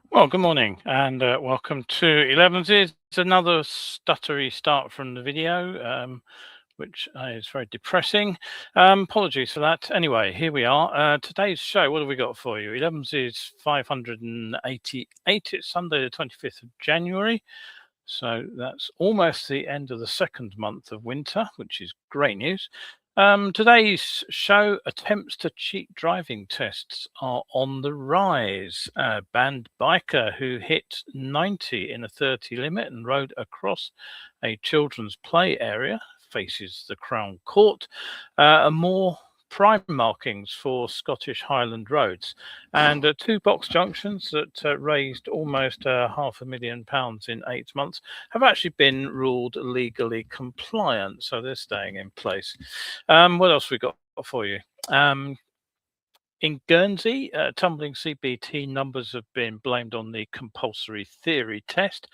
Well, good morning and welcome to Elevenses. It's another stuttery start from the video, which is very depressing. Apologies for that. Anyway, here we are. Today's show, what have we got for you? Elevenses 588. It's Sunday the 25th of January. So that's almost the end of the second month of winter, which is great news. Today's show, attempts to cheat driving tests are on the rise. A banned biker who hit 90 in a 30 limit and rode across a children's play area faces the Crown Court. More prime markings for Scottish Highland roads, and two box junctions that raised almost £500,000 in 8 months have actually been ruled legally compliant, so they're staying in place. What else we got for you? In Guernsey, tumbling CBT numbers have been blamed on the compulsory theory test.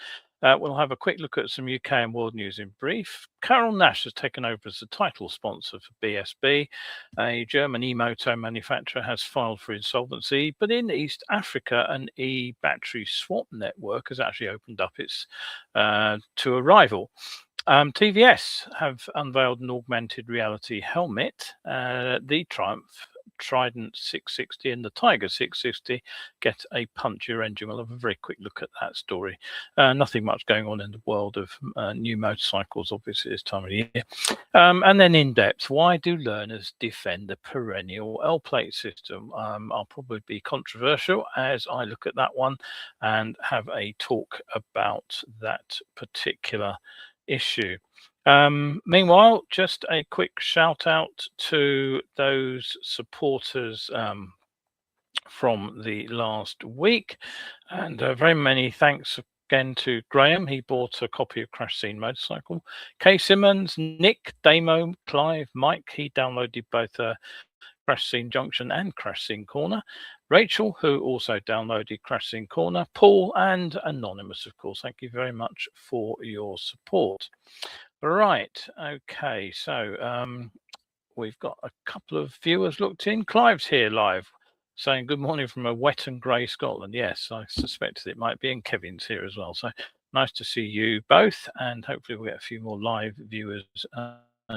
We'll have a quick look at some UK and world news in brief. Carol Nash has taken over as the title sponsor for BSB. A German e-moto manufacturer has filed for insolvency, but in East Africa, an e-battery swap network has actually opened up its to a rival. TVS have unveiled an augmented reality helmet. The Triumph Trident 660 and the Tiger 660 get a punchier engine. We'll have a very quick look at that story. Nothing much going on in the world of new motorcycles, obviously, this time of year. And then in depth, why do learners defend the perennial L-plate system? I'll probably be controversial as I look at that one and have a talk about that particular issue. Meanwhile, just a quick shout out to those supporters from the last week, and very many thanks again to Graham. He bought a copy of Crash Scene Motorcycle. Kay Simmons, Nick, Damo, Clive, Mike, he downloaded both Crash Scene Junction and Crash Scene Corner. Rachel, who also downloaded Crash Scene Corner. Paul and Anonymous, of course. Thank you very much for your support. Right, okay, so we've got a couple of viewers looked in. Clive's here live, saying good morning from a wet and grey Scotland. Yes, I suspected it might be, and Kevin's here as well. So nice to see you both, and hopefully we'll get a few more live viewers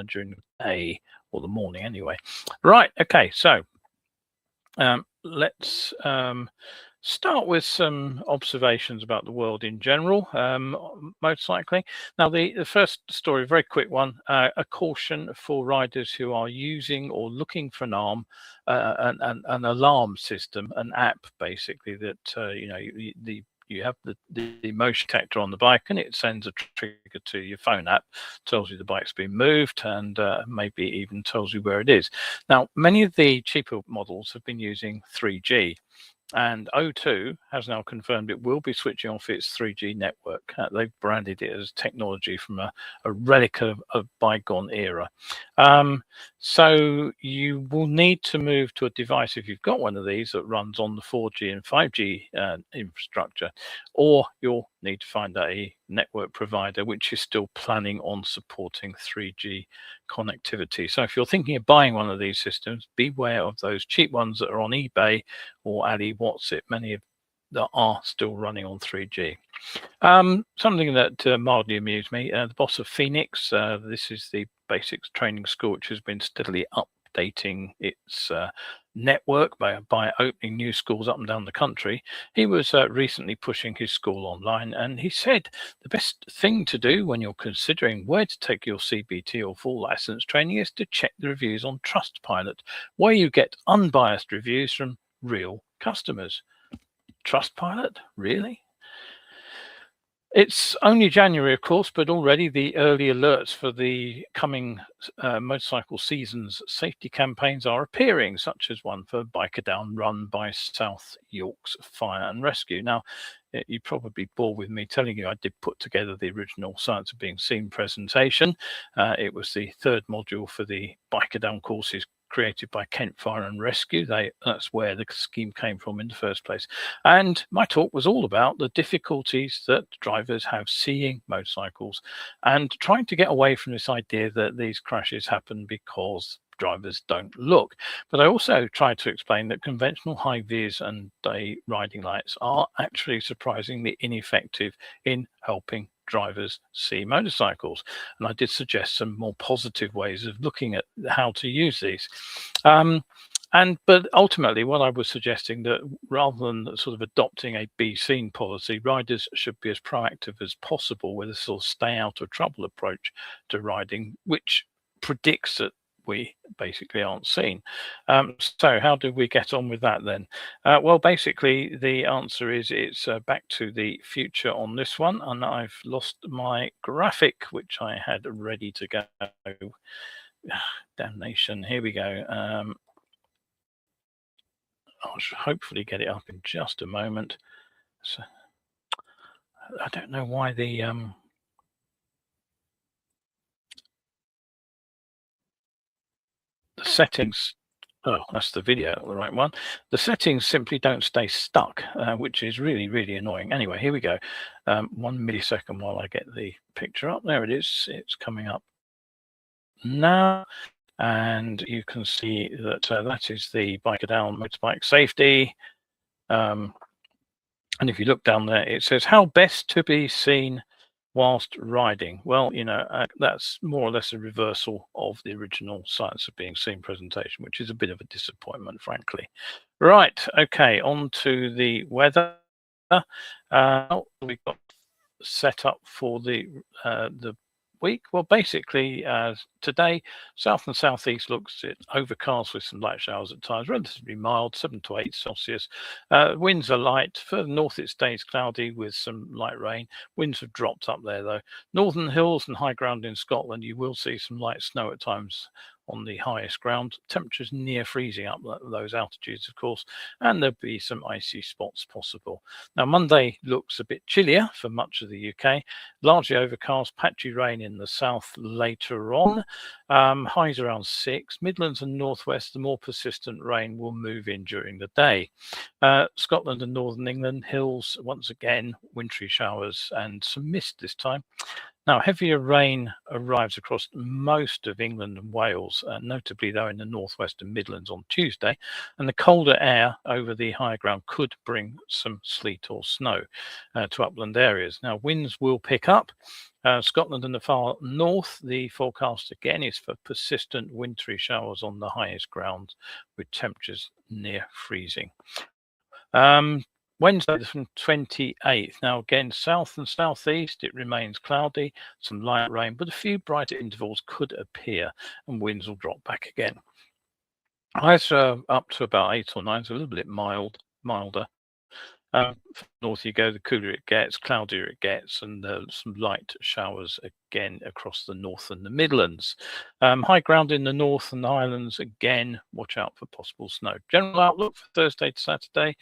during the day, or the morning anyway. Right, okay, so let's start with some observations about the world in general, motorcycling. Now, the first story, very quick one, a caution for riders who are using or looking for an alarm system, an app basically that you have the motion detector on the bike, and it sends a trigger to your phone app, tells you the bike's been moved, and maybe even tells you where it is. Now, many of the cheaper models have been using 3G. And O2 has now confirmed it will be switching off its 3G network. They've branded it as technology from a relic of bygone era. So you will need to move to a device, if you've got one of these, that runs on the 4G and 5G infrastructure, or you'll need to find a network provider which is still planning on supporting 3G connectivity. So if you're thinking of buying one of these systems, beware of those cheap ones that are on eBay or Ali What's It. Many of that are still running on 3G. Something that mildly amused me, the boss of Phoenix, this is the basics training school which has been steadily updating its network by opening new schools up and down the country. He was recently pushing his school online, and he said the best thing to do when you're considering where to take your CBT or full license training is to check the reviews on Trustpilot, where you get unbiased reviews from real customers. Trustpilot? Really? It's only January, of course, but already the early alerts for the coming motorcycle season's safety campaigns are appearing, such as one for Biker Down run by South York's Fire and Rescue. Now, you probably bore with me telling you I did put together the original Science of Being Seen presentation. It was the third module for the Biker Down courses created by Kent Fire and Rescue. That's where the scheme came from in the first place. And my talk was all about the difficulties that drivers have seeing motorcycles and trying to get away from this idea that these crashes happen because drivers don't look. But I also tried to explain that conventional high vis and day riding lights are actually surprisingly ineffective in helping drivers see motorcycles. And I did suggest some more positive ways of looking at how to use these. But ultimately, what I was suggesting that rather than sort of adopting a be seen policy, riders should be as proactive as possible with a sort of stay out of trouble approach to riding, which predicts that we basically aren't seen. So how do we get on with that then? Well, basically the answer is it's back to the future on this one, and I've lost my graphic which I had ready to go. Damnation, here we go. I should hopefully get it up in just a moment. So I don't know why the settings. Oh, that's the video, the right one. The settings simply don't stay stuck, which is really, really annoying. Anyway, here we go. 1 millisecond while I get the picture up. There it is. It's coming up now. And you can see that that is the biker down motorbike safety. And if you look down there, it says how best to be seen whilst riding. Well, you know, that's more or less a reversal of the original Science of Being Seen presentation, which is a bit of a disappointment, frankly. Right, okay, on to the weather. We've got set up for the week. Well, basically today south and southeast looks overcast with some light showers at times, relatively mild, 7 to 8 Celsius. Winds are light. Further north it stays cloudy with some light rain. Winds have dropped up there though. Northern hills and high ground in Scotland, you will see some light snow at times on the highest ground. Temperatures near freezing up those altitudes, of course, and there'll be some icy spots possible. Now, Monday looks a bit chillier for much of the UK. Largely overcast, patchy rain in the south later on. Highs around 6. Midlands and northwest, the more persistent rain will move in during the day. Scotland and northern England, hills, once again, wintry showers and some mist this time. Now, heavier rain arrives across most of England and Wales, notably though in the northwest and Midlands on Tuesday, and the colder air over the higher ground could bring some sleet or snow to upland areas. Now, winds will pick up. Scotland and the far north, the forecast again is for persistent wintry showers on the highest ground with temperatures near freezing. Wednesday from 28th. Now again, south and southeast, it remains cloudy, some light rain, but a few brighter intervals could appear and winds will drop back again. Highs are up to about 8 or 9, so a little bit milder. North you go, the cooler it gets, cloudier it gets, and some light showers again across the north and the Midlands. High ground in the north and the Highlands, again, watch out for possible snow. General outlook for Thursday to Saturday.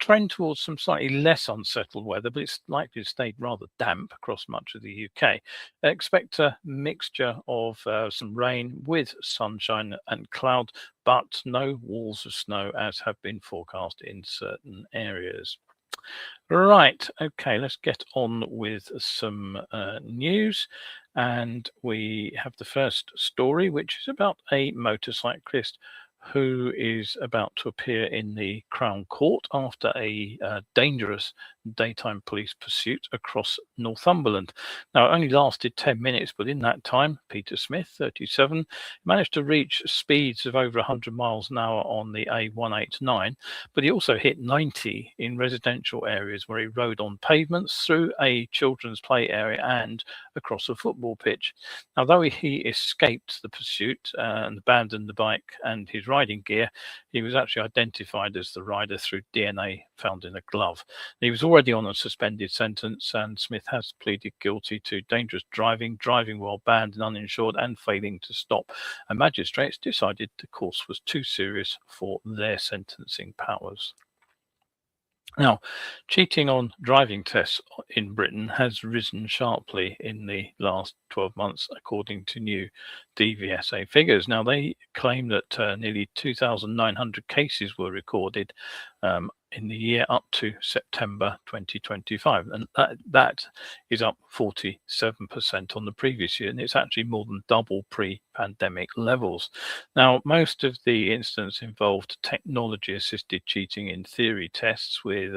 Trend towards some slightly less unsettled weather, but it's likely to stay rather damp across much of the UK. Expect a mixture of some rain with sunshine and cloud, but no walls of snow as have been forecast in certain areas. Right, okay, let's get on with some news. And we have the first story, which is about a motorcyclist who is about to appear in the Crown Court after a dangerous daytime police pursuit across Northumberland. Now, it only lasted 10 minutes, but in that time, Peter Smith, 37, managed to reach speeds of over 100 miles an hour on the A189, but he also hit 90 in residential areas where he rode on pavements, through a children's play area and across a football pitch. Now, though he escaped the pursuit and abandoned the bike and his riding gear, he was actually identified as the rider through DNA found in a glove. He was already on a suspended sentence, and Smith has pleaded guilty to dangerous driving, driving while banned and uninsured, and failing to stop. And magistrates decided the course was too serious for their sentencing powers. Now, cheating on driving tests in Britain has risen sharply in the last 12 months, according to new DVSA figures. Now, they claim that nearly 2,900 cases were recorded in the year up to September 2025, and that is up 47% on the previous year, and it's actually more than double pre-pandemic levels. Now, most of the incidents involved technology-assisted cheating in theory tests with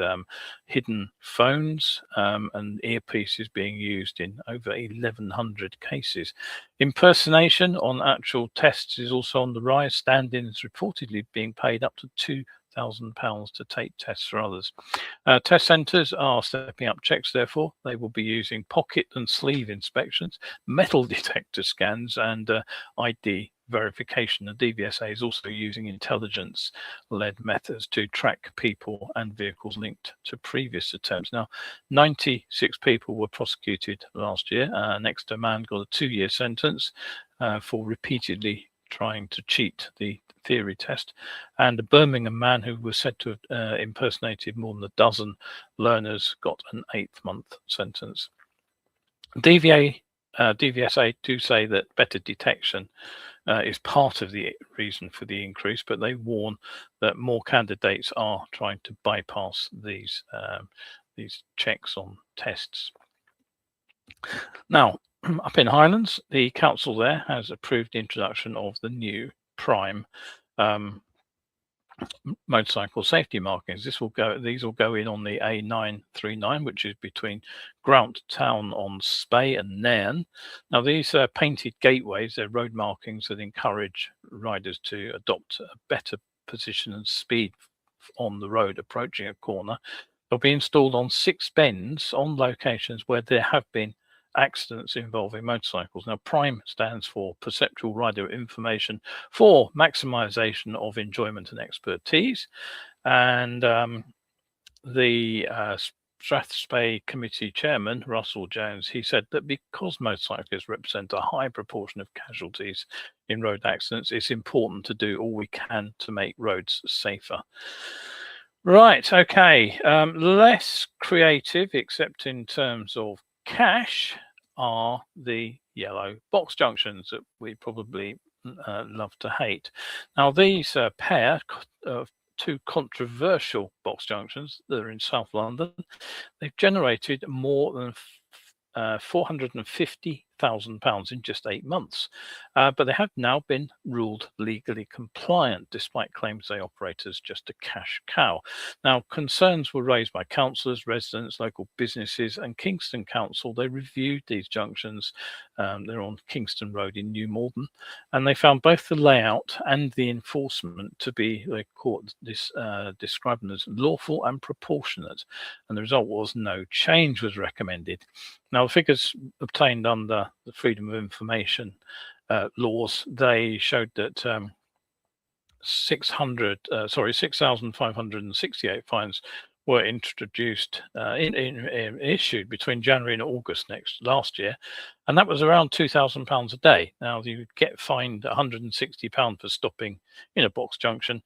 hidden phones and earpieces being used in over 1,100 cases. Impersonation on actual tests is also on the rise. Stand-ins reportedly being paid up to £2,000 to take tests for others. Test centres are stepping up checks, therefore. They will be using pocket and sleeve inspections, metal detector scans, and ID verification. The DVSA is also using intelligence-led methods to track people and vehicles linked to previous attempts. Now, 96 people were prosecuted last year. Next, a man got a 2-year sentence for repeatedly trying to cheat the theory test, and a Birmingham man who was said to have impersonated more than a dozen learners got an 8-month sentence. DVSA do say that better detection is part of the reason for the increase, but they warn that more candidates are trying to bypass these checks on tests. Now, up in Highlands, the council there has approved the introduction of the new prime motorcycle safety markings. These will go in on the A939, which is between Grant Town on Spey and Nairn. Now, these are painted gateways. They're road markings that encourage riders to adopt a better position and speed on the road approaching a corner. They'll be installed on 6 bends on locations where there have been accidents involving motorcycles. Now, PRIME stands for Perceptual Rider Information for Maximisation of Enjoyment and Expertise. And the Strathspey Committee Chairman, Russell Jones, he said that because motorcyclists represent a high proportion of casualties in road accidents, it's important to do all we can to make roads safer. Right, okay. Less creative, except in terms of cash, are the yellow box junctions that we probably love to hate. Now, these pair of 2 controversial box junctions that are in South London, they've generated more than £450,000 in just 8 months, but they have now been ruled legally compliant, despite claims they operate as just a cash cow. Now, concerns were raised by councillors, residents, local businesses, and Kingston Council. They reviewed these junctions. They're on Kingston Road in New Malden, and they found both the layout and the enforcement to be, they called this, described them as lawful and proportionate, and the result was no change was recommended. Now, the figures obtained under the Freedom of Information laws, they showed that 6,568 fines were introduced, issued between January and August last year, and that was around £2,000 a day. Now, you get fined £160 for stopping in a box junction.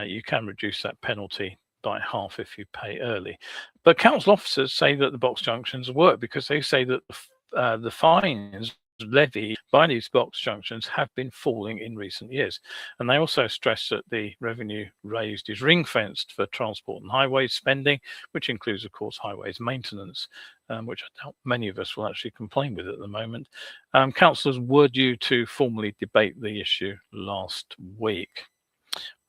You can reduce that penalty by half if you pay early. But council officers say that the box junctions work because they say that the fines levied by these box junctions have been falling in recent years. And they also stress that the revenue raised is ring-fenced for transport and highways spending, which includes, of course, highways maintenance, which I doubt many of us will actually complain with at the moment. Councillors were due to formally debate the issue last week.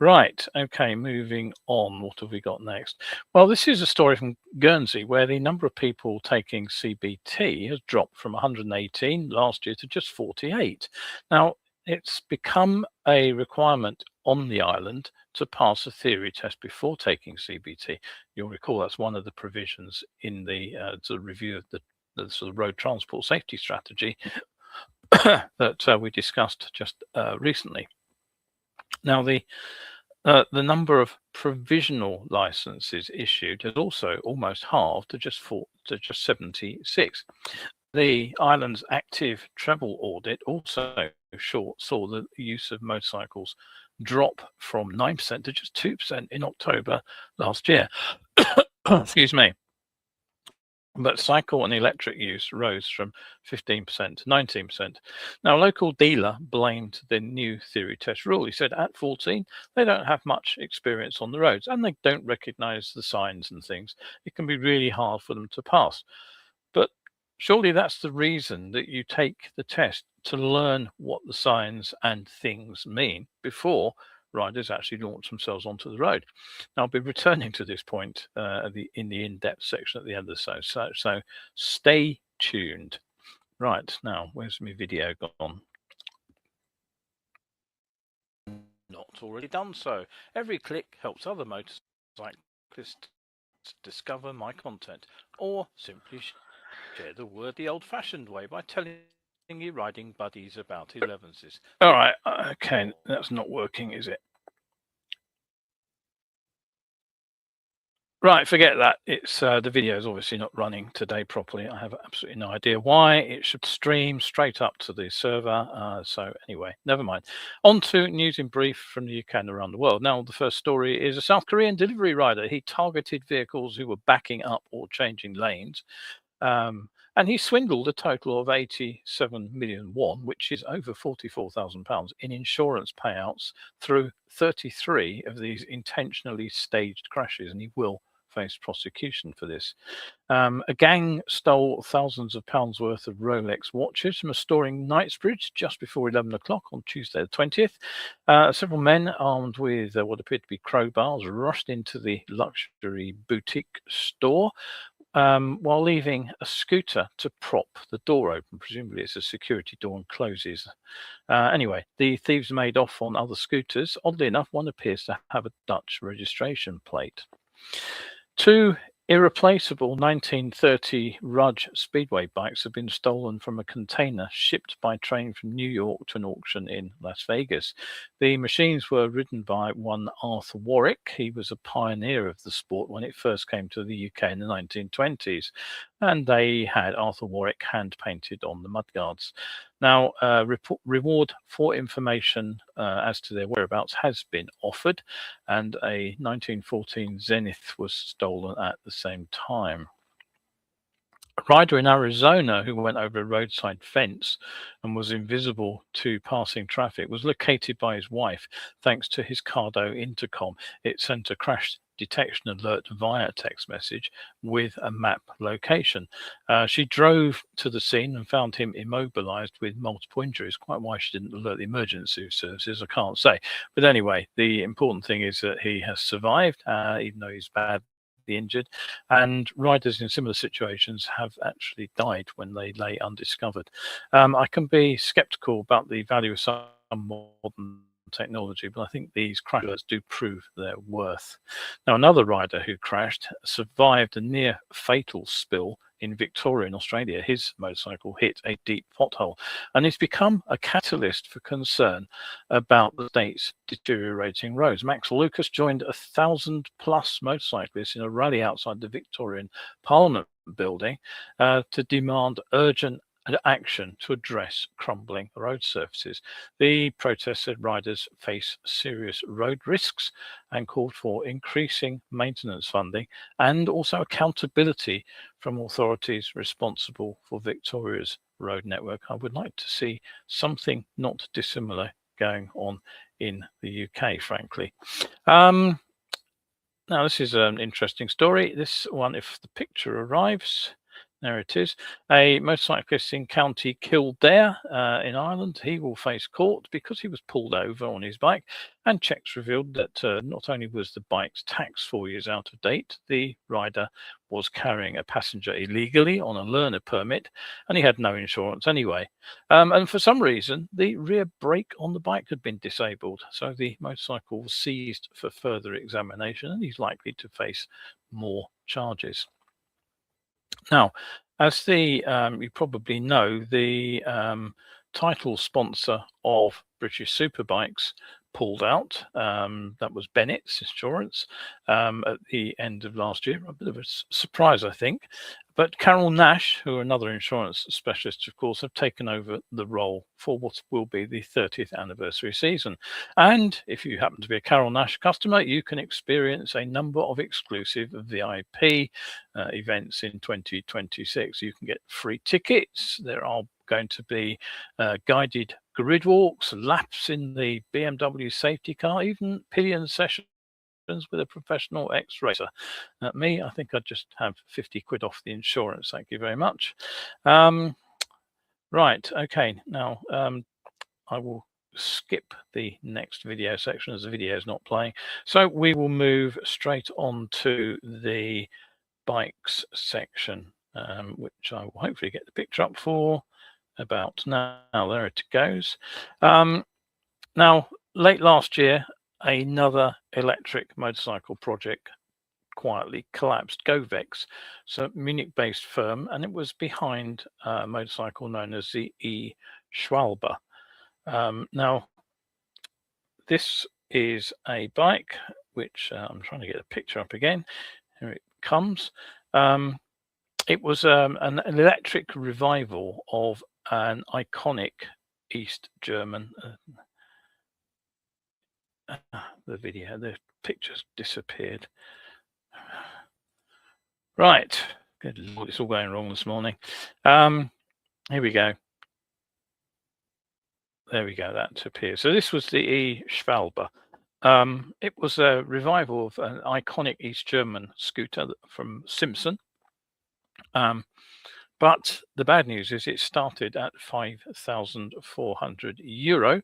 Right, okay, moving on. What have we got next? Well, this is a story from Guernsey where the number of people taking CBT has dropped from 118 last year to just 48. Now, it's become a requirement on the island to pass a theory test before taking CBT. You'll recall that's one of the provisions in the review of the sort of road transport safety strategy that we discussed just recently. Now, the number of provisional licenses issued has also almost halved to just 76. The island's active travel audit also saw the use of motorcycles drop from 9% to just 2% in October last year. Excuse me. but cycle and electric use rose from 15% to 19%. Now, a local dealer blamed the new theory test rule. He said at 14, they don't have much experience on the roads and they don't recognize the signs and things. It can be really hard for them to pass. But surely that's the reason that you take the test, to learn what the signs and things mean before riders actually launch themselves onto the road. Now, I'll be returning to this point in the in-depth section at the end of the show, so stay tuned. Right, now, where's my video gone? Not already done so. Every click helps other motorcyclists discover my content, or simply share the word the old-fashioned way by telling your riding buddies about ELEVENSES. All right, okay, that's not working, is it? Right, forget that. It's the video is obviously not running today properly. I have absolutely no idea why. It should stream straight up to the server. So anyway, never mind. On to news in brief from the UK and around the world. Now, the first story is a South Korean delivery rider. He targeted vehicles who were backing up or changing lanes. And he swindled a total of 87 million won, which is over £44,000 in insurance payouts through 33 of these intentionally staged crashes, and he will face prosecution for this. A gang stole thousands of pounds worth of Rolex watches from a store in Knightsbridge just before 11 o'clock on Tuesday the 20th. Several men armed with what appeared to be crowbars rushed into the luxury boutique store, while leaving a scooter to prop the door open. Presumably it's a security door and closes. Anyway, the thieves made off on other scooters. Oddly enough, one appears to have a Dutch registration plate. Two irreplaceable 1930 Rudge Speedway bikes have been stolen from a container shipped by train from New York to an auction in Las Vegas. The machines were ridden by one Arthur Warwick. He was a pioneer of the sport when it first came to the UK in the 1920s, and they had Arthur Warwick hand painted on the mudguards. Now, reward for information as to their whereabouts has been offered, and a 1914 Zenith was stolen at the same time. A rider in Arizona who went over a roadside fence and was invisible to passing traffic was located by his wife thanks to his Cardo intercom. It sent a crash detection alert via text message with a map location. She drove to the scene and found him immobilized with multiple injuries. Quite why she didn't alert the emergency services, I can't say. But anyway, the important thing is that he has survived, even though he's badly injured, and riders in similar situations have actually died when they lay undiscovered. I can be skeptical about the value of some modern technology, but I think these crash alerts do prove their worth. Now, another rider who crashed survived a near fatal spill in Victoria in Australia. His motorcycle hit a deep pothole, and it's become a catalyst for concern about the state's deteriorating roads. Max Lucas joined 1,000+ motorcyclists in a rally outside the Victorian Parliament building to demand urgent action to address crumbling road surfaces. The protest said riders face serious road risks and called for increasing maintenance funding and also accountability from authorities responsible for Victoria's road network. I would like to see something not dissimilar going on in the UK, frankly. Now, this is an interesting story. This one, if the picture arrives, there it is. A motorcyclist in County Kildare in Ireland, he will face court because he was pulled over on his bike, and checks revealed that not only was the bike's tax 4 years out of date, the rider was carrying a passenger illegally on a learner permit, and he had no insurance anyway. And for some reason, the rear brake on the bike had been disabled, so the motorcycle was seized for further examination, and he's likely to face more charges. Now, as you probably know, the title sponsor of British Superbikes pulled out. That was Bennett's Insurance at the end of last year. A bit of a surprise, I think. But Carol Nash, who are another insurance specialist, of course, have taken over the role for what will be the 30th anniversary season. And if you happen to be a Carol Nash customer, you can experience a number of exclusive VIP events in 2026. You can get free tickets. There are going to be guided grid walks, laps in the BMW safety car, even pillion sessions with a professional ex-racer. Me, I think I'd just have 50 quid off the insurance. Thank you very much. Right, okay, now I will skip the next video section as the video is not playing. So we will move straight on to the bikes section, which I will hopefully get the picture up for about now. There it goes. Now, late last year, another electric motorcycle project quietly collapsed. Govex, so Munich-based firm, and it was behind a motorcycle known as the eCOURSE. Now, this is a bike which I'm trying to get a picture up again. Here it comes. It was an electric revival of an iconic East German. The pictures disappeared. Right, good Lord, it's all going wrong this morning. Here we go. There we go, that appears. So this was the eCOURSE. It was a revival of an iconic East German scooter from Simpson. But the bad news is it started at €5,400.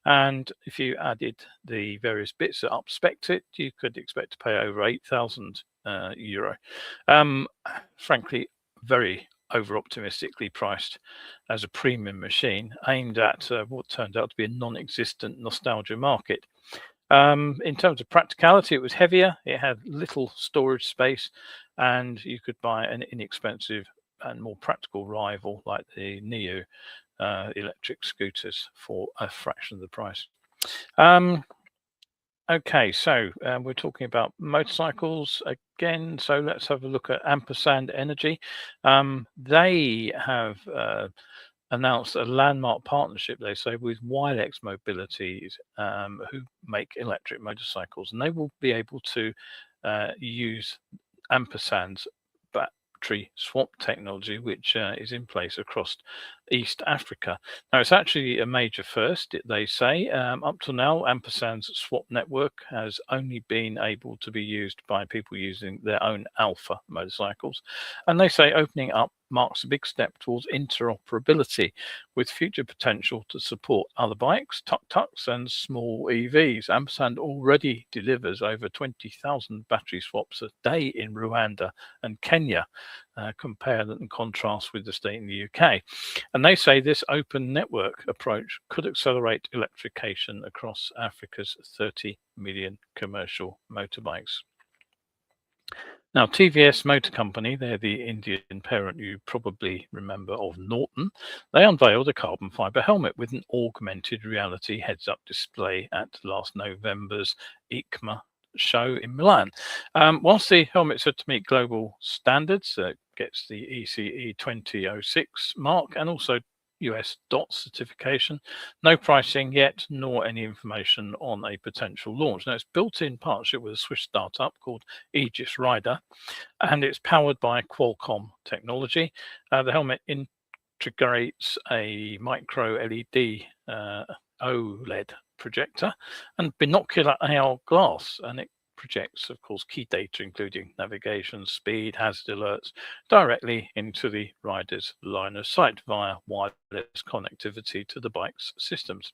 And if you added the various bits that upspec'd it, you could expect to pay over €8,000. Frankly, very over-optimistically priced as a premium machine aimed at what turned out to be a non-existent nostalgia market. In terms of practicality, it was heavier, it had little storage space, and you could buy an inexpensive and more practical rival like the Neo electric scooters for a fraction of the price. Okay, so we're talking about motorcycles again. So let's have a look at Ampersand Energy. They have announced a landmark partnership, they say, with Wilex Mobilities, who make electric motorcycles, and they will be able to use Ampersand's battery swap technology, which is in place across East Africa. Now, it's actually a major first, they say. Up to now, Ampersand's swap network has only been able to be used by people using their own Alpha motorcycles. And they say opening up marks a big step towards interoperability, with future potential to support other bikes, tuk-tuks and small EVs. Ampersand already delivers over 20,000 battery swaps a day in Rwanda and Kenya. Compare and contrast with the state in the UK. And they say this open network approach could accelerate electrification across Africa's 30 million commercial motorbikes. Now, TVS Motor Company, they're the Indian parent you probably remember of Norton. They unveiled a carbon fiber helmet with an augmented reality heads-up display at last November's EICMA show in Milan. Whilst the helmet's said to meet global standards, gets the ECE 2006 mark and also US DOT certification, no pricing yet, nor any information on a potential launch. Now, it's built in partnership with a Swiss startup called Aegis Rider, and it's powered by Qualcomm technology. The helmet integrates a micro LED OLED projector and binocular AR glass, and it projects, of course, key data including navigation, speed, hazard alerts directly into the rider's line of sight via wireless connectivity to the bike's systems.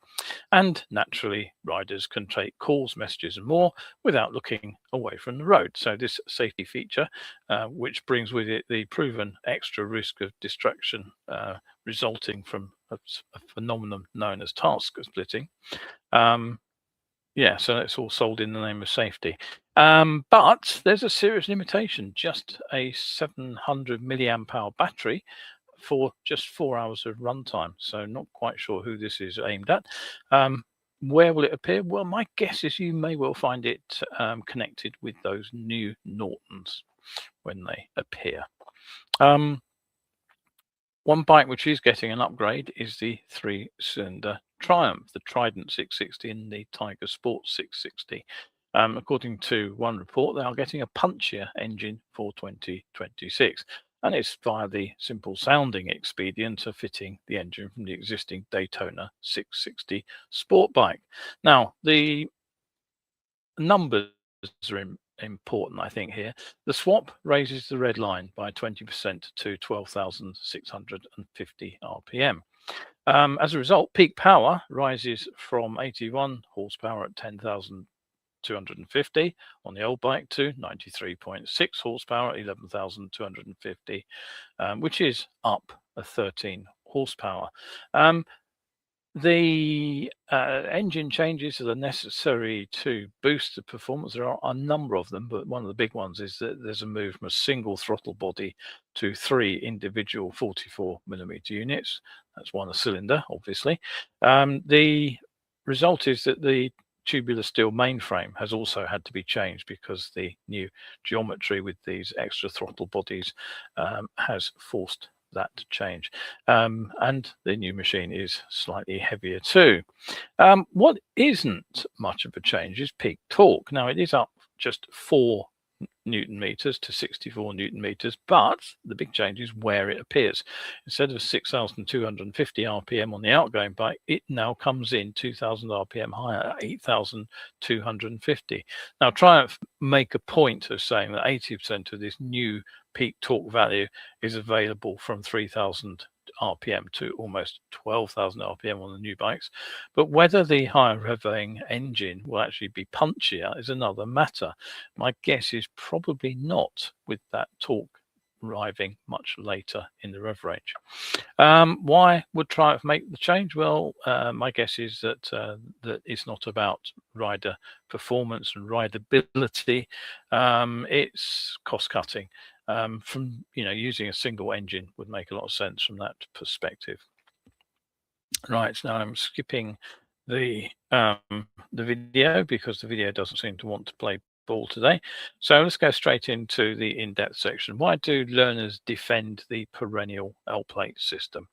And naturally, riders can take calls, messages and more without looking away from the road. So this safety feature, which brings with it the proven extra risk of distraction resulting from a phenomenon known as task splitting. Yeah, so it's all sold in the name of safety. But there's a serious limitation, just a 700 milliamp hour battery for just 4 hours of runtime. So not quite sure who this is aimed at. Where will it appear? Well, my guess is you may well find it connected with those new Nortons when they appear. One bike which is getting an upgrade is the 3-cylinder Triumph, the Trident 660 and the Tiger Sport 660. According to one report, they are getting a punchier engine for 2026, and it's via the simple sounding expedient of fitting the engine from the existing Daytona 660 sport bike. Now, the numbers are important, I think, here. The swap raises the red line by 20% to 12,650 RPM. As a result, peak power rises from 81 horsepower at 10,250 on the old bike to 93.6 horsepower at 11,250, which is up a 13 horsepower. The engine changes are necessary to boost the performance. There are a number of them, but one of the big ones is that there's a move from a single throttle body to 3 individual 44mm units. That's one a cylinder, obviously. The result is that the tubular steel mainframe has also had to be changed because the new geometry with these extra throttle bodies has forced that to change, and the new machine is slightly heavier too. What isn't much of a change is peak torque. Now, it is up just 4 Newton meters to 64 Newton meters, but the big change is where it appears. Instead of 6,250 RPM on the outgoing bike, it now comes in 2,000 RPM higher at 8,250. Now, Triumph make a point of saying that 80% of this new peak torque value is available from 3,000 RPM to almost 12,000 RPM on the new bikes. But whether the higher revving engine will actually be punchier is another matter. My guess is probably not, with that torque arriving much later in the rev range. Why would Triumph make the change? Well, my guess is that that it's not about rider performance and rideability. It's cost cutting. From using a single engine would make a lot of sense from that perspective. Right, now I'm skipping the video because the video doesn't seem to want to play ball today. So let's go straight into the in-depth section. Why do learners defend the perennial L-plate system?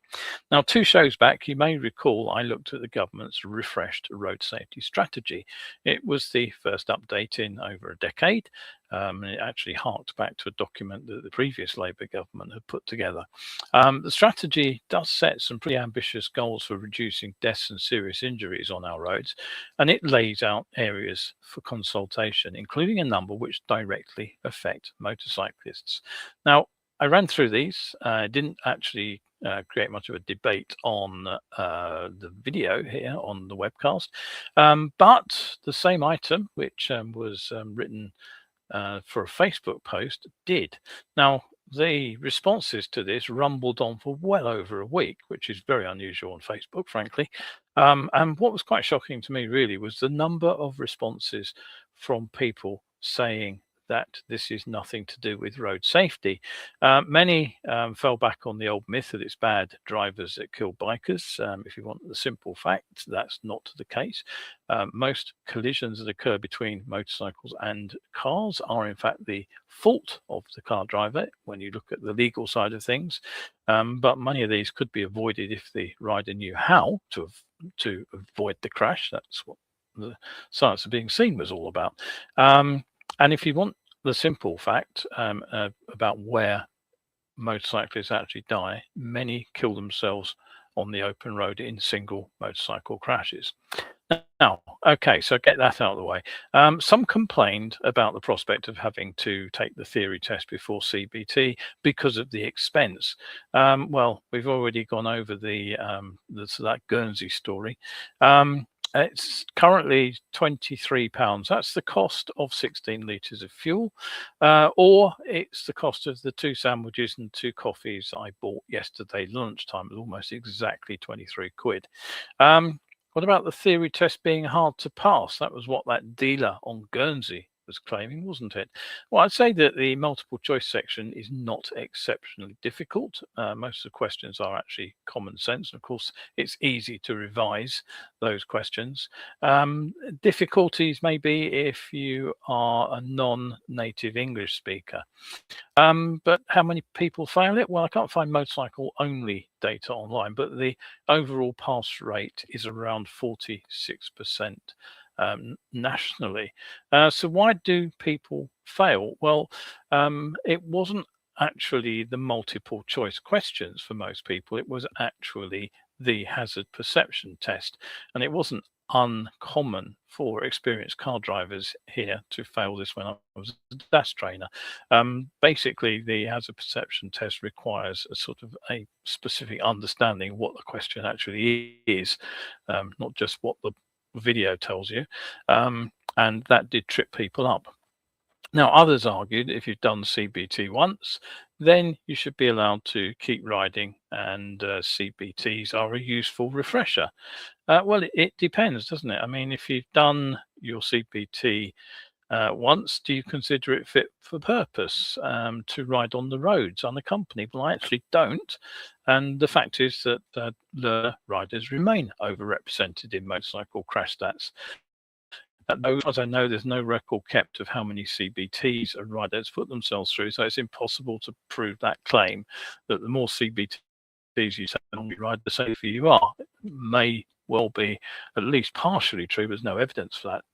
Now, 2 shows back, you may recall I looked at the government's refreshed road safety strategy. It was the first update in over a decade. And it actually harked back to a document that the previous Labour government had put together. The strategy does set some pretty ambitious goals for reducing deaths and serious injuries on our roads, and it lays out areas for consultation, including a number which directly affect motorcyclists. Now, I ran through these. I didn't actually create much of a debate on the video here on the webcast, but the same item, which was written for a Facebook post, did. Now, the responses to this rumbled on for well over a week, which is very unusual on Facebook, frankly. And what was quite shocking to me, really, was the number of responses from people saying that this is nothing to do with road safety. Many fell back on the old myth that it's bad drivers that kill bikers. If you want the simple fact, that's not the case. Most collisions that occur between motorcycles and cars are in fact the fault of the car driver when you look at the legal side of things. But many of these could be avoided if the rider knew how to avoid the crash. That's what the science of being seen was all about. And if you want the simple fact about where motorcyclists actually die, many kill themselves on the open road in single motorcycle crashes. Now, okay, so get that out of the way. Some complained about the prospect of having to take the theory test before CBT because of the expense. Well, we've already gone over that Guernsey story. It's currently £23. That's the cost of 16 litres of fuel, or it's the cost of the 2 sandwiches and 2 coffees I bought yesterday lunchtime. It was almost exactly 23 quid. What about the theory test being hard to pass? That was what that dealer on Guernsey was claiming, wasn't it? Well, I'd say that the multiple choice section is not exceptionally difficult. Most of the questions are actually common sense. Of course, it's easy to revise those questions. Difficulties may be if you are a non-native English speaker. But how many people fail it? Well, I can't find motorcycle only data online, but the overall pass rate is around 46% nationally. So why do people fail? Well, it wasn't actually the multiple choice questions for most people. It was actually the hazard perception test, and it wasn't uncommon for experienced car drivers here to fail this when I was a DAS trainer. Basically, the hazard perception test requires a sort of a specific understanding of what the question actually is, not just what the video tells you, and that did trip people up. Now, others argued if you've done CBT once, then you should be allowed to keep riding, and CBTs are a useful refresher. Well, it depends, doesn't it? I mean, if you've done your CBT once, do you consider it fit for purpose to ride on the roads unaccompanied? Well, I actually don't. And the fact is that the riders remain overrepresented in motorcycle crash stats. As I know, there's no record kept of how many CBTs a riders put themselves through, so it's impossible to prove that claim that the more CBTs you take on your ride, the safer you are. It may well be at least partially true, but there's no evidence for that.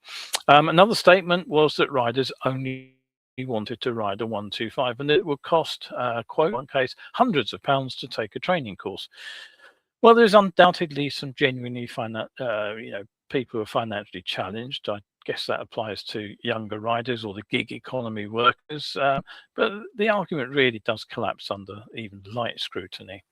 Another statement was that riders only wanted to ride a 125, and it would cost, quote, one case, hundreds of pounds to take a training course. Well, there's undoubtedly some genuinely people who are financially challenged. I guess that applies to younger riders or the gig economy workers, but the argument really does collapse under even light scrutiny.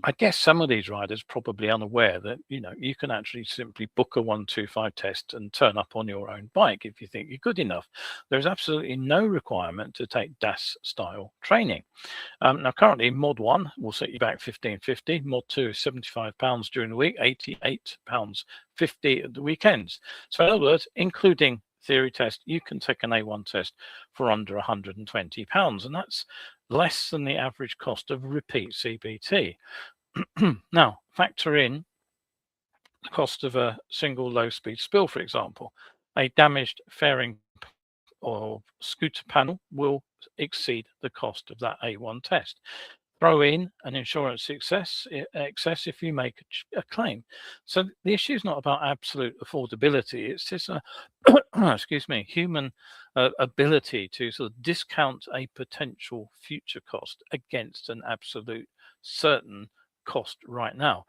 I guess some of these riders are probably unaware that, you can actually simply book a 125 test and turn up on your own bike if you think you're good enough. There's absolutely no requirement to take DAS style training. Now, currently, Mod 1 will set you back £15.50. Mod 2 is £75 during the week, £88.50 at the weekends. So in other words, including theory test, you can take an A1 test for under £120, and that's less than the average cost of repeat CBT. Now, factor in the cost of a single low-speed spill, for example. A damaged fairing or scooter panel will exceed the cost of that A1 test. Throw in an insurance excess if you make a claim. So the issue is not about absolute affordability. It's just a human ability to sort of discount a potential future cost against an absolute certain cost right now.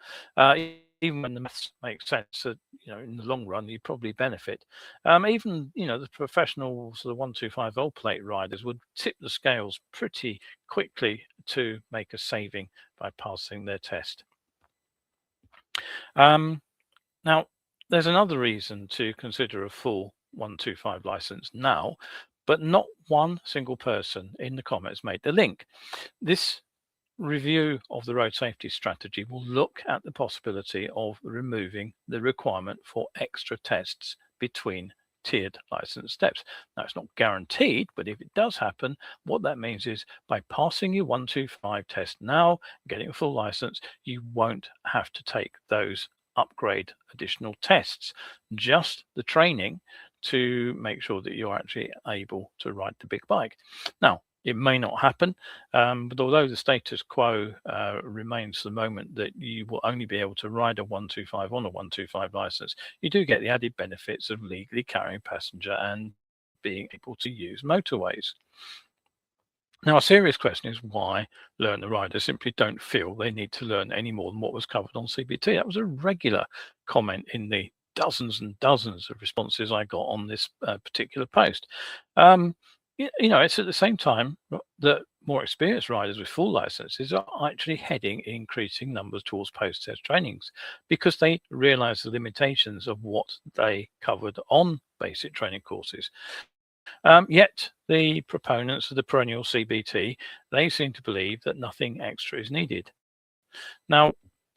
Even when the maths makes sense, that in the long run you probably benefit. Even the professional sort of 125 volt plate riders would tip the scales pretty quickly to make a saving by passing their test. Now, there's another reason to consider a full 125 license now, but not one single person in the comments made the link. This review of the road safety strategy will look at the possibility of removing the requirement for extra tests between tiered license steps. Now, it's not guaranteed, but if it does happen, what that means is by passing your 125 test now, getting a full license, you won't have to take those upgrade additional tests, just the training to make sure that you're actually able to ride the big bike. Now, it may not happen, but although the status quo remains the moment that you will only be able to ride a 125 on a 125 license, you do get the added benefits of legally carrying passenger and being able to use motorways. Now, a serious question is why learner riders simply don't feel they need to learn any more than what was covered on CBT. That was a regular comment in the dozens and dozens of responses I got on this particular post. It's at the same time that more experienced riders with full licenses are actually heading in increasing numbers towards post-test trainings because they realize the limitations of what they covered on basic training courses. Yet the proponents of the perennial CBT, they seem to believe that nothing extra is needed. Now,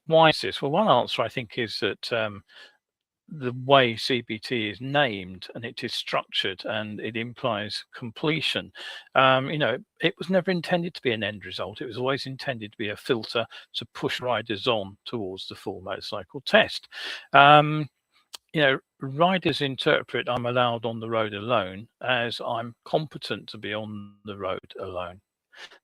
why is this? Well, one answer I think is that the way CBT is named and it is structured and it implies completion. It was never intended to be an end result. It was always intended to be a filter to push riders on towards the full motorcycle test. Riders interpret I'm allowed on the road alone as I'm competent to be on the road alone.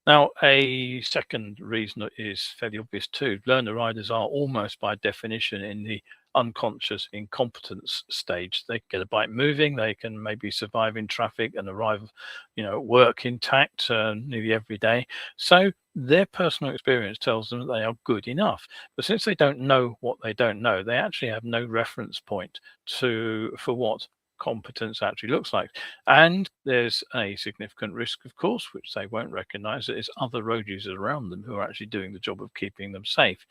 Now, a second reason is fairly obvious too. Learner riders are almost by definition in the unconscious incompetence stage. They get a bike moving, they can maybe survive in traffic and arrive, at work intact nearly every day. So their personal experience tells them that they are good enough. But since they don't know what they don't know, they actually have no reference point for what competence actually looks like. And there's a significant risk, of course, which they won't recognize, that there's other road users around them who are actually doing the job of keeping them safe.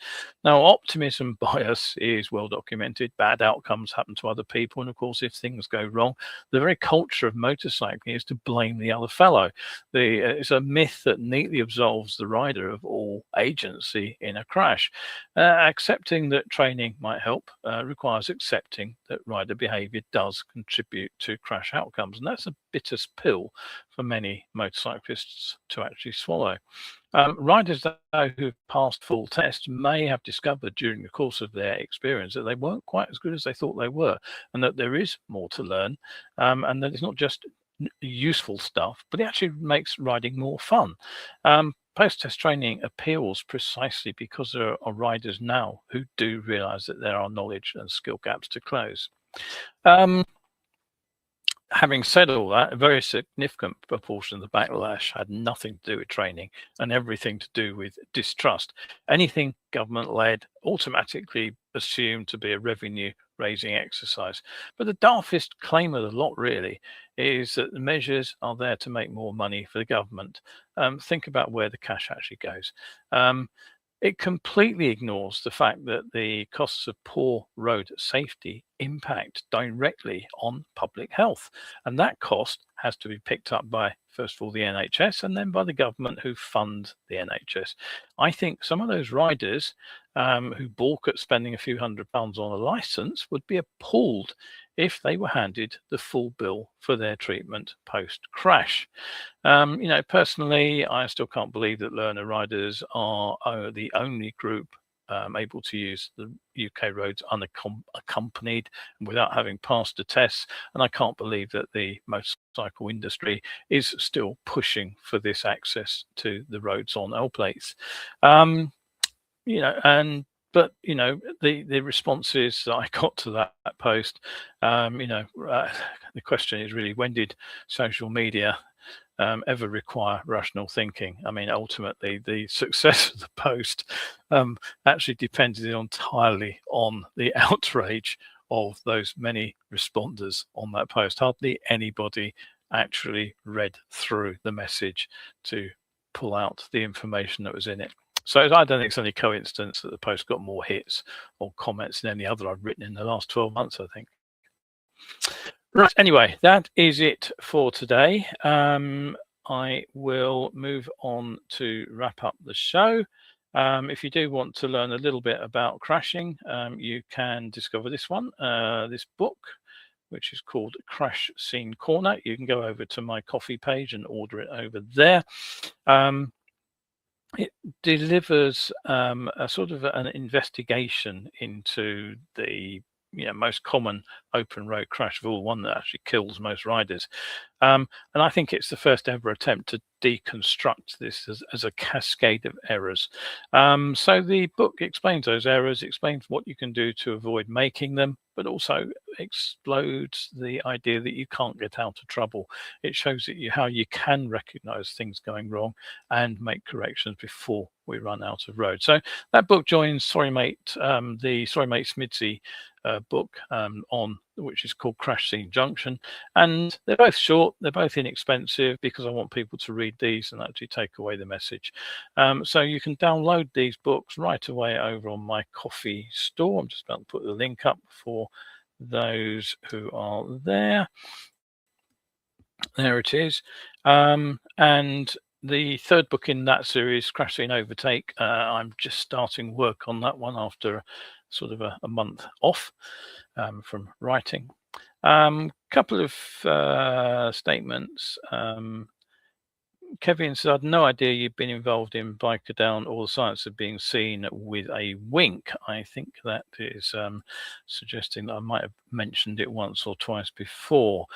Now, optimism bias is well documented. Bad outcomes happen to other people. And of course, if things go wrong, the very culture of motorcycling is to blame the other fellow. It's a myth that neatly absolves the rider of all agency in a crash. Accepting that training might help requires accepting that rider behavior does contribute to crash outcomes. And that's a bitter pill for many motorcyclists to actually swallow. Riders who've passed full tests may have discovered during the course of their experience that they weren't quite as good as they thought they were, and that there is more to learn, and that it's not just useful stuff, but it actually makes riding more fun. Post-test training appeals precisely because there are riders now who do realize that there are knowledge and skill gaps to close. Having said all that, a very significant proportion of the backlash had nothing to do with training and everything to do with distrust. Anything government-led automatically assumed to be a revenue-raising exercise. But the daftest claim of the lot, really, is that the measures are there to make more money for the government. Think about where the cash actually goes. It completely ignores the fact that the costs of poor road safety impact directly on public health. And that cost has to be picked up by, first of all, the NHS and then by the government who fund the NHS. I think some of those riders who balk at spending a few £100s on a licence would be appalled if they were handed the full bill for their treatment post-crash. Personally, I still can't believe that learner riders are the only group able to use the UK roads unaccompanied and without having passed the tests. And I can't believe that the motorcycle industry is still pushing for this access to the roads on L plates. But the responses that I got to that post, the question is really, when did social media ever require rational thinking? I mean, ultimately, the success of the post actually depended entirely on the outrage of those many responders on that post. Hardly anybody actually read through the message to pull out the information that was in it. So I don't think it's any coincidence that the post got more hits or comments than any other I've written in the last 12 months, I think. Right, anyway, that is it for today. I will move on to wrap up the show. If you do want to learn a little bit about crashing, you can discover this book, which is called Crash Scene Corner. You can go over to my Ko-fi page and order it over there. It delivers a sort of an investigation into the most common open road crash of all, one that actually kills most riders. And I think it's the first ever attempt to deconstruct this as a cascade of errors. So the book explains those errors, explains what you can do to avoid making them, but also explodes the idea that you can't get out of trouble. It shows you how you can recognize things going wrong and make corrections before we run out of road. So that book joins the Sorry Mate Smidsy book on which is called Crash Scene Junction, and they're both short, they're both inexpensive, because I want people to read these and actually take away the message. So you can download these books right away over on my Ko-fi store. I'm just about to put the link up for those who are there. There it is. And the third book in that series, Crash Scene Overtake, I'm just starting work on that one after sort of a month off from writing. Couple of statements. Kevin said, I had no idea you've been involved in Biker Down or the science of being seen with a wink. I think that is suggesting that I might have mentioned it once or twice before.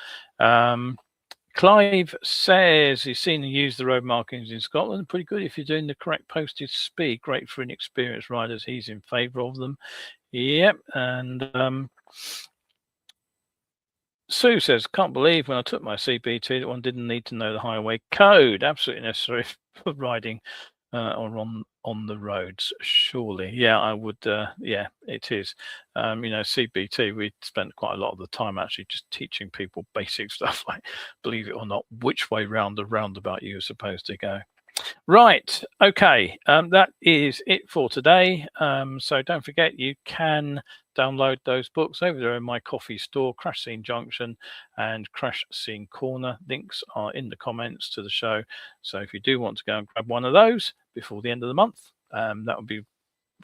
Clive says he's seen and used the road markings in Scotland. Pretty good if you're doing the correct posted speed. Great for inexperienced riders. He's in favour of them. Yep. And Sue says, can't believe when I took my CBT that one didn't need to know the highway code. Absolutely necessary for riding or on the roads, surely. Yeah, I would. Yeah, it is. CBT, we spent quite a lot of the time actually just teaching people basic stuff like, believe it or not, which way round the roundabout you're supposed to go. Right, okay, that is it for today. So don't forget, you can download those books over there in my coffee store, Crash Scene Junction and Crash Scene Corner. Links are in the comments to the show. So if you do want to go and grab one of those before the end of the month, that would be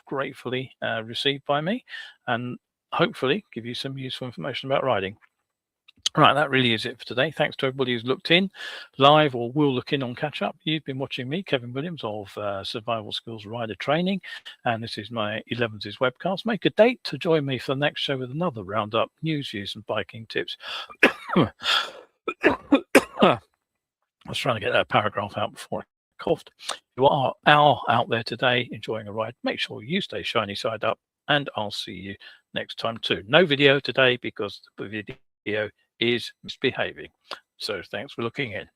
gratefully received by me and hopefully give you some useful information about riding. Right, that really is it for today. Thanks to everybody who's looked in live or will look in on catch up. You've been watching me, Kevin Williams of Survival Skills Rider Training, and this is my 11ses webcast. Make a date to join me for the next show with another roundup, news, views, and biking tips. I was trying to get that paragraph out before I coughed. You are out there today enjoying a ride. Make sure you stay shiny side up, and I'll see you next time too. No video today because the video is misbehaving. So thanks for looking in.